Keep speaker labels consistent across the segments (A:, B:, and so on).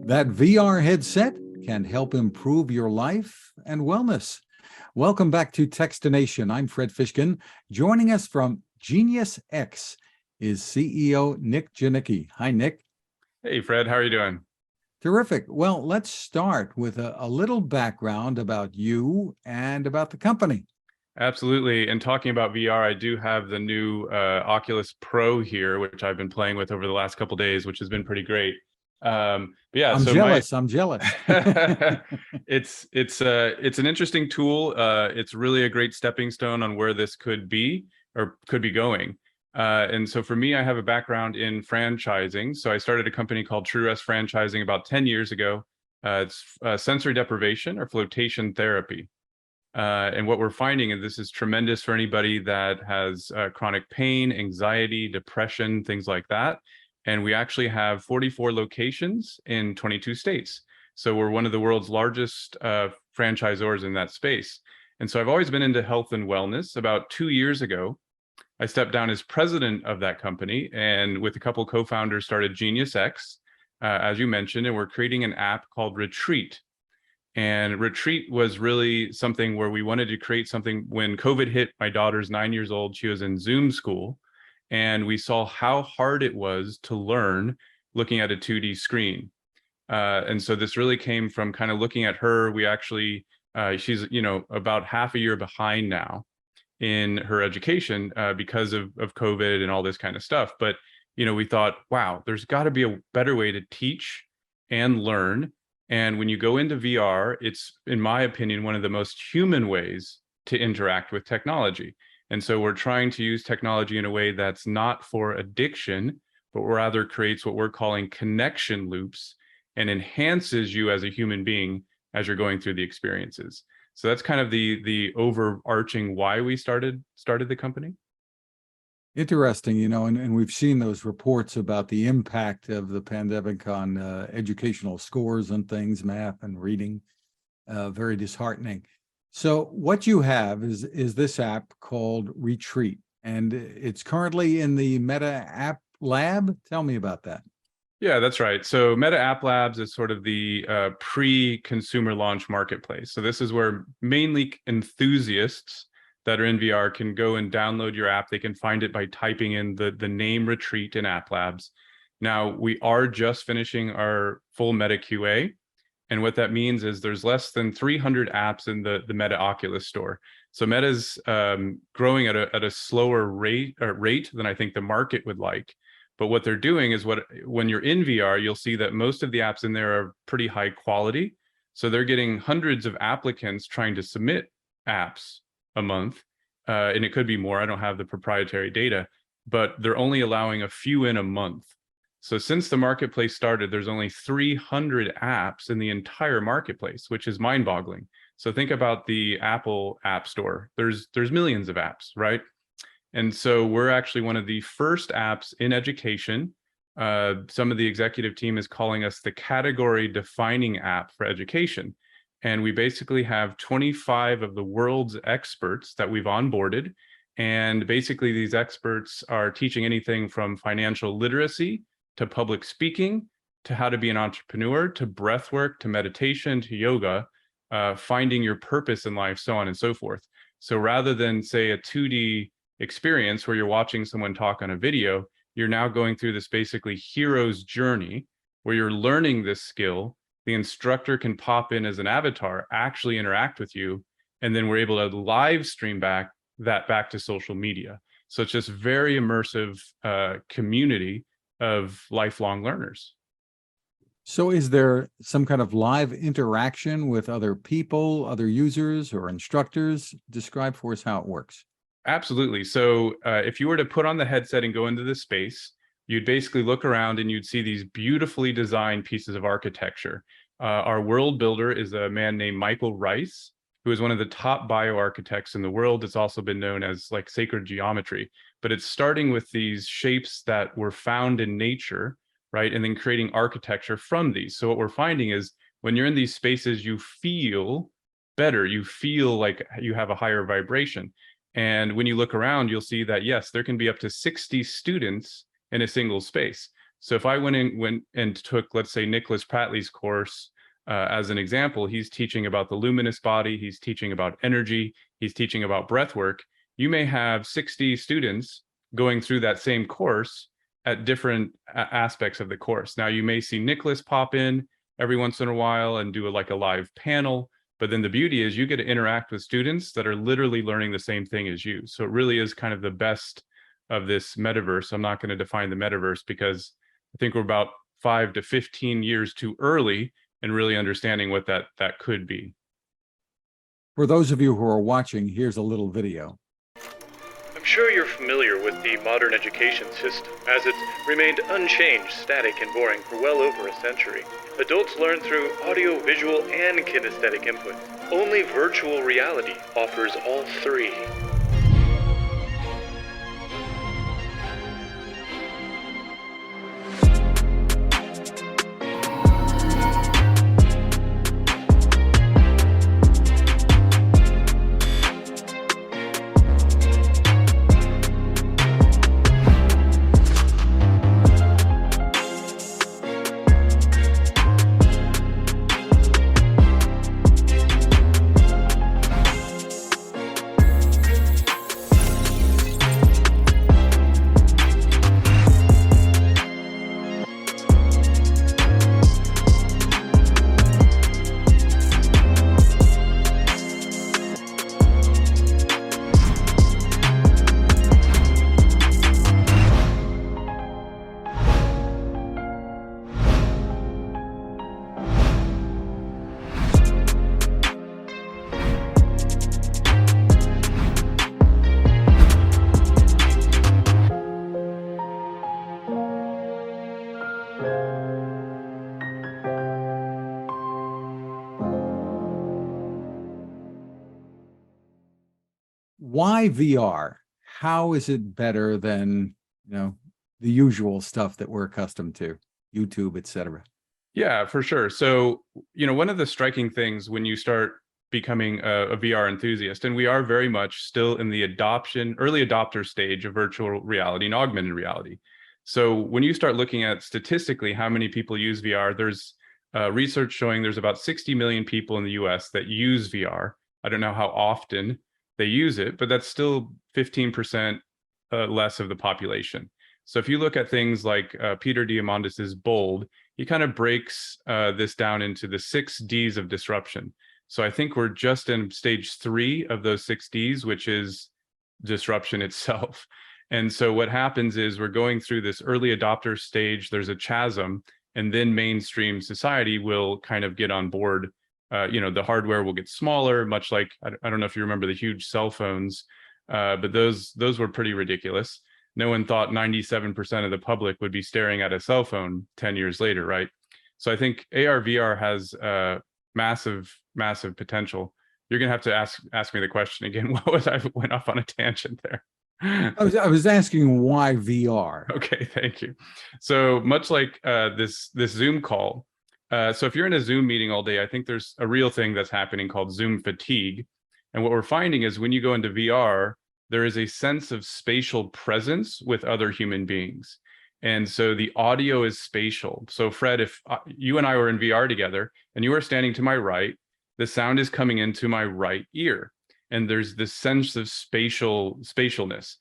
A: That VR headset can help improve your life and wellness. Welcome back to Techstination. I'm Fred Fishkin. Joining us from GeniusX is CEO Nick Janicki. Hi, Nick.
B: Hey, Fred. How are you doing?
A: Terrific. Well, let's start with a little background about you and about the company.
B: Absolutely. And talking about VR, I do have the new Oculus Pro here, which I've been playing with over the last couple of days, which has been pretty great. But yeah,
A: I'm jealous. I'm jealous.
B: It's an interesting tool. It's really a great stepping stone on where this could be or could be going. And so for me, I have a background in franchising. So I started a company called TrueRest Franchising about 10 years ago. It's sensory deprivation or flotation therapy. And what we're finding, and this is tremendous for anybody that has chronic pain, anxiety, depression, things like that. And we actually have 44 locations in 22 states. So we're one of the world's largest franchisors in that space. And so I've always been into health and wellness. About 2 years ago, I stepped down as president of that company and with a couple co-founders started GeniusX, as you mentioned, and we're creating an app called Retreat. And Retreat was really something where we wanted to create something when COVID hit. My daughter's 9 years old. She was in Zoom school. And we saw how hard it was to learn looking at a 2D screen. And so this really came from kind of looking at her. We actually, she's, about half a year behind now in her education because of COVID and all this kind of stuff. But, we thought, wow, there's got to be a better way to teach and learn. And when you go into VR, it's, in my opinion, one of the most human ways to interact with technology. And so we're trying to use technology in a way that's not for addiction, but rather creates what we're calling connection loops and enhances you as a human being as you're going through the experiences. So that's kind of the overarching why we started the company.
A: Interesting, and we've seen those reports about the impact of the pandemic on educational scores and things, math and reading. Very disheartening. So what you have is this app called Retreat, and it's currently in the Meta App Lab. Tell me about that.
B: Yeah, that's right. So Meta App Labs is sort of the pre-consumer launch marketplace. So this is where mainly enthusiasts that are in VR can go and download your app. They can find it by typing in the name Retreat in App Labs. Now, we are just finishing our full Meta QA. And what that means is there's less than 300 apps in the Meta Oculus store. So Meta's growing at a slower rate than I think the market would like. But what they're doing is when you're in VR, you'll see that most of the apps in there are pretty high quality. So they're getting hundreds of applicants trying to submit apps a month. And it could be more. I don't have the proprietary data, but they're only allowing a few in a month. So since the marketplace started, there's only 300 apps in the entire marketplace, which is mind-boggling. So think about the Apple App Store. There's millions of apps, right? And so we're actually one of the first apps in education. Some of the executive team is calling us the category-defining app for education. And we basically have 25 of the world's experts that we've onboarded. And basically these experts are teaching anything from financial literacy to public speaking, to how to be an entrepreneur, to breath work, to meditation, to yoga, finding your purpose in life, so on and so forth. So rather than say a 2D experience where you're watching someone talk on a video, you're now going through this basically hero's journey where you're learning this skill. The instructor can pop in as an avatar, actually interact with you, and then we're able to live stream back to social media. So it's just very immersive community of lifelong learners.
A: So is there some kind of live interaction with other people, other users or instructors? Describe for us how it works.
B: Absolutely. So if you were to put on the headset and go into the space, you'd basically look around and you'd see these beautifully designed pieces of architecture. Our world builder is a man named Michael Rice, who is one of the top bioarchitects in the world. It's also been known as like sacred geometry, but it's starting with these shapes that were found in nature, right? And then creating architecture from these. So what we're finding is when you're in these spaces, you feel better. You feel like you have a higher vibration. And when you look around, you'll see that, yes, there can be up to 60 students in a single space. So if I went and took, let's say, Nicholas Pratley's course as an example, he's teaching about the luminous body, he's teaching about energy, he's teaching about breath work. You may have 60 students going through that same course at different aspects of the course. Now, you may see Nicholas pop in every once in a while and do like a live panel, but then the beauty is you get to interact with students that are literally learning the same thing as you. So it really is kind of the best of this metaverse. I'm not going to define the metaverse because I think we're about 5 to 15 years too early in really understanding what that could be.
A: For those of you who are watching, here's a little video.
C: I'm sure you're familiar with the modern education system, as it's remained unchanged, static, and boring for well over a century. Adults learn through audio, visual, and kinesthetic input. Only virtual reality offers all three.
A: Why VR? How is it better than, the usual stuff that we're accustomed to, YouTube, etc.?
B: Yeah, for sure. So, one of the striking things when you start becoming a VR enthusiast, and we are very much still in the early adopter stage of virtual reality and augmented reality. So when you start looking at statistically how many people use VR, there's research showing there's about 60 million people in the US that use VR. I don't know how often they use it, but that's still 15% less of the population. So if you look at things like Peter Diamandis's BOLD, he kind of breaks this down into the 6 Ds of disruption. So I think we're just in stage 3 of those 6 Ds, which is disruption itself. And so what happens is we're going through this early adopter stage, there's a chasm, and then mainstream society will kind of get on board. The hardware will get smaller, much like, I don't know if you remember the huge cell phones, but those were pretty ridiculous. No one thought 97% of the public would be staring at a cell phone 10 years later, right? So I think AR VR has massive potential. You're gonna have to ask me the question again. What was I went off on a tangent there?
A: I was asking why VR.
B: Okay, thank you. So much like this Zoom call. So if you're in a Zoom meeting all day, I think there's a real thing that's happening called Zoom fatigue. And what we're finding is when you go into VR, there is a sense of spatial presence with other human beings. And so the audio is spatial. So Fred, if you and I were in VR together and you were standing to my right, the sound is coming into my right ear. And there's this sense of spatialness.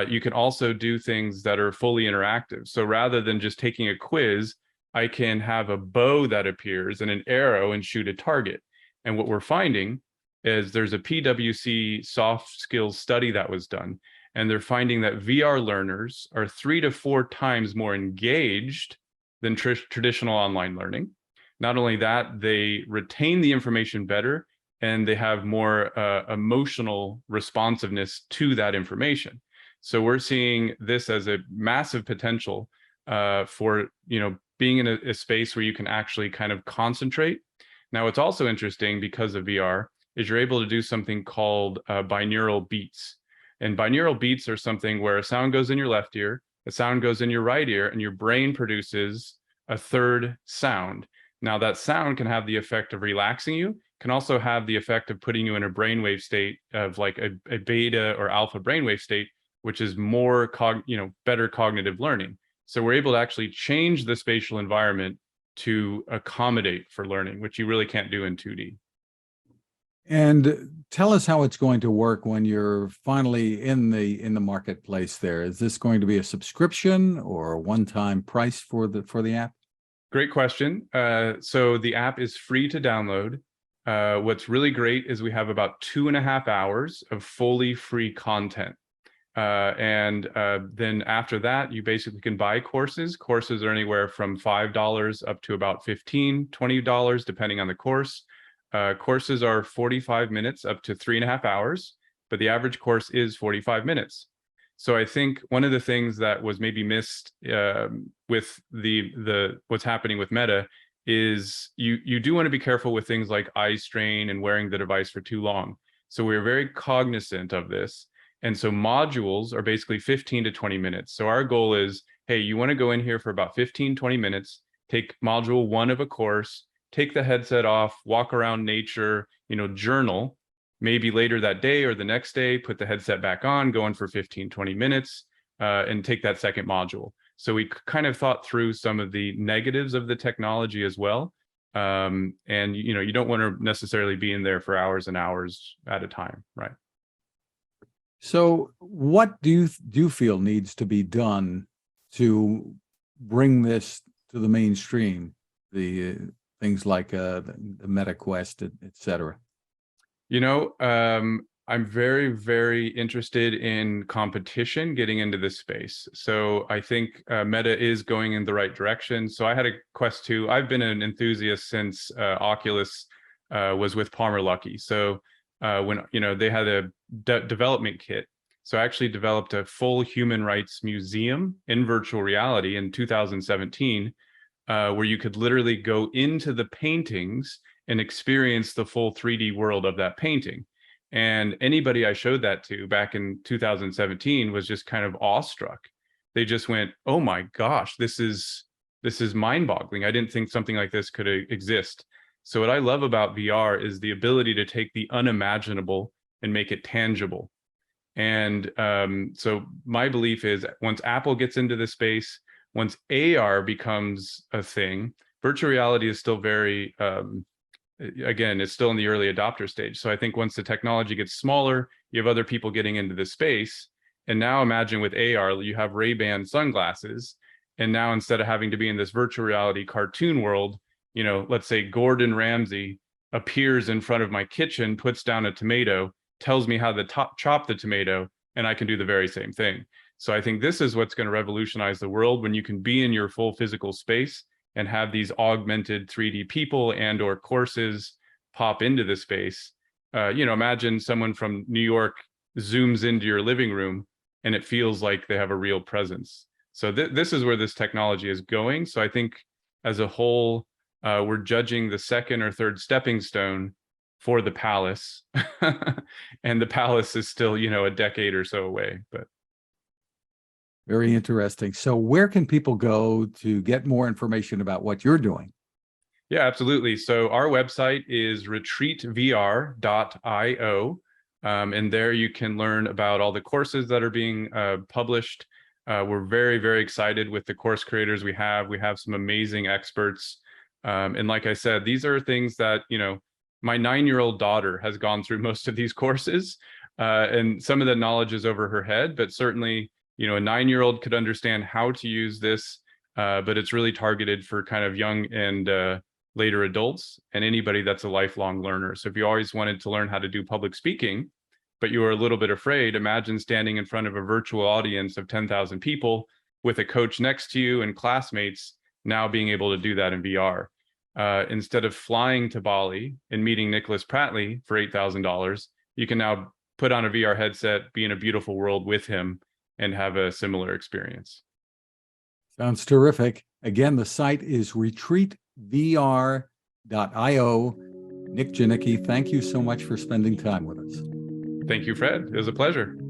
B: You can also do things that are fully interactive. So rather than just taking a quiz, I can have a bow that appears and an arrow and shoot a target. And what we're finding is there's a PwC soft skills study that was done, and they're finding that VR learners are 3 to 4 times more engaged than traditional online learning. Not only that, they retain the information better, and they have more emotional responsiveness to that information. So we're seeing this as a massive potential for being in a space where you can actually kind of concentrate. Now, what's also interesting because of VR is you're able to do something called binaural beats. And binaural beats are something where a sound goes in your left ear, a sound goes in your right ear, and your brain produces a third sound. Now, that sound can have the effect of relaxing you, can also have the effect of putting you in a brainwave state of like a beta or alpha brainwave state, which is more better cognitive learning. So we're able to actually change the spatial environment to accommodate for learning, which you really can't do in 2D.
A: And tell us how it's going to work when you're finally in the marketplace there. Is this going to be a subscription or a one-time price for the app?
B: Great question. So the app is free to download. What's really great is we have about 2.5 hours of fully free content. Then after that, you basically can buy courses. Courses are anywhere from $5 up to about $15, $20, depending on the course. Courses are 45 minutes up to 3.5 hours, but the average course is 45 minutes. So I think one of the things that was maybe missed with what's happening with Meta is you do want to be careful with things like eye strain and wearing the device for too long. So we're very cognizant of this. And so modules are basically 15 to 20 minutes. So our goal is, hey, you want to go in here for about 15, 20 minutes, take module 1 of a course, take the headset off, walk around nature, journal, maybe later that day or the next day, put the headset back on, go in for 15, 20 minutes, and take that second module. So we kind of thought through some of the negatives of the technology as well. And you don't want to necessarily be in there for hours and hours at a time, right?
A: So what do you feel needs to be done to bring this to the mainstream, the things like the Meta Quest, et cetera?
B: I'm very, very interested in competition getting into this space. So I think Meta is going in the right direction. So I had a Quest 2. I've been an enthusiast since Oculus was with Palmer Luckey. So when they had a development kit. So I actually developed a full human rights museum in virtual reality in 2017, where you could literally go into the paintings and experience the full 3D world of that painting. And anybody I showed that to back in 2017 was just kind of awestruck. They just went, "Oh my gosh, this is mind-boggling. I didn't think something like this could exist." So what I love about VR is the ability to take the unimaginable and make it tangible. And so my belief is once Apple gets into this space, once AR becomes a thing, virtual reality is still very, again, it's still in the early adopter stage. So I think once the technology gets smaller, you have other people getting into this space. And now imagine with AR, you have Ray-Ban sunglasses. And now instead of having to be in this virtual reality cartoon world, let's say Gordon Ramsay appears in front of my kitchen, puts down a tomato, tells me how to chop the tomato, and I can do the very same thing. So I think this is what's going to revolutionize the world, when you can be in your full physical space and have these augmented 3D people and or courses pop into the space. Imagine someone from New York zooms into your living room and it feels like they have a real presence. So this is where this technology is going. So I think as a whole, we're judging the second or third stepping stone for the palace. And the palace is still, a decade or so away, but.
A: Very interesting. So where can people go to get more information about what you're doing?
B: Yeah, absolutely. So our website is retreatvr.io. And there you can learn about all the courses that are being published. We're very, very excited with the course creators we have. We have some amazing experts. And like I said, these are things that, my 9-year-old daughter has gone through most of these courses. And some of the knowledge is over her head, but certainly, a 9-year-old could understand how to use this, but it's really targeted for kind of young and later adults and anybody that's a lifelong learner. So if you always wanted to learn how to do public speaking, but you were a little bit afraid, imagine standing in front of a virtual audience of 10,000 people with a coach next to you and classmates, now being able to do that in VR. Instead of flying to Bali and meeting Nicholas Pratley for $8,000, you can now put on a VR headset, be in a beautiful world with him, and have a similar experience.
A: Sounds terrific. Again, the site is retreatvr.io. Nick Janicki, thank you so much for spending time with us.
B: Thank you, Fred. It was a pleasure.